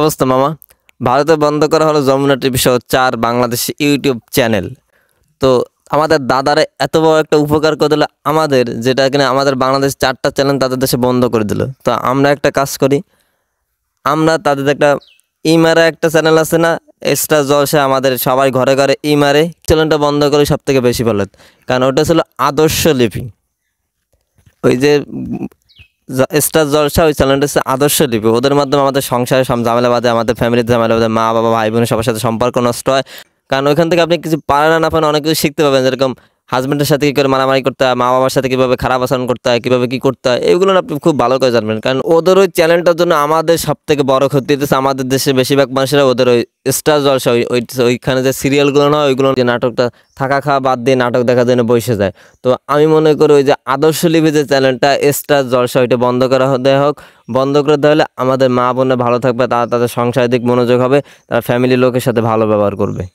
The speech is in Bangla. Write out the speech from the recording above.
অবস্থা মামা? ভারতে বন্ধ করা হলো যমুনা টিভি সহ 4 বাংলাদেশি ইউটিউব চ্যানেল। তো আমাদের দাদারা এত বড় একটা উপকার করে দিল আমাদের, যেটা কিনা আমাদের বাংলাদেশ 4টা চ্যানেল তাদের দেশে বন্ধ করে দিল। তো আমরা একটা কাজ করি, আমরা তাদের একটা ইমারে একটা চ্যানেল আছে না, স্টার জলসা, আমাদের সবাই ঘরে ঘরে ইমারে চ্যানেলটা বন্ধ করে সব থেকে বেশি ভালো। কারণ ওটা ছিল আদর্শ লিপি। ওই যে স্টার জলসা, ওই চ্যানেলটা হচ্ছে আদর্শ লিপি। ওদের মাধ্যমে আমাদের সংসারে সব ঝামেলা বাঁধে, আমাদের ফ্যামিলিতে ঝামেলা বাঁধে, মা বাবা ভাই বোনের সবার সাথে সম্পর্ক নষ্ট হয়। কারণ ওইখান থেকে আপনি কিছু পারেন না পারেন অনেক কিছু শিখতে পাবেন, যেরকম হাজব্যান্ডের সাথে কী করে মারামারি করতে হয়, মা বাবার সাথে কীভাবে খারাপ আচরণ করতে হয়, কীভাবে কী করতে হয়, এগুলো আপনি খুব ভালো করে জানবেন। কারণ ওদের ওই চ্যানেলটার জন্য আমাদের সব থেকে বড় ক্ষতি হতেছে। আমাদের দেশে বেশিরভাগ মানুষেরা ওদের ওই স্টার জলসা, ওইখানে যে সিরিয়ালগুলো নয়, ওইগুলো যে নাটকটা থাকা খাওয়া বাদ দিয়ে নাটক দেখার জন্য বসে যায়। তো আমি মনে করি ওই যে আদর্শ লিপি যে চ্যানেলটা স্টার জলসা, ওইটা বন্ধ করা দেওয়া হোক। বন্ধ করে দেওয়া হলে আমাদের মা বোনে ভালো থাকবে, তারা তাদের সংসারের দিক মনোযোগ হবে, তারা ফ্যামিলির লোকের সাথে ভালো ব্যবহার করবে।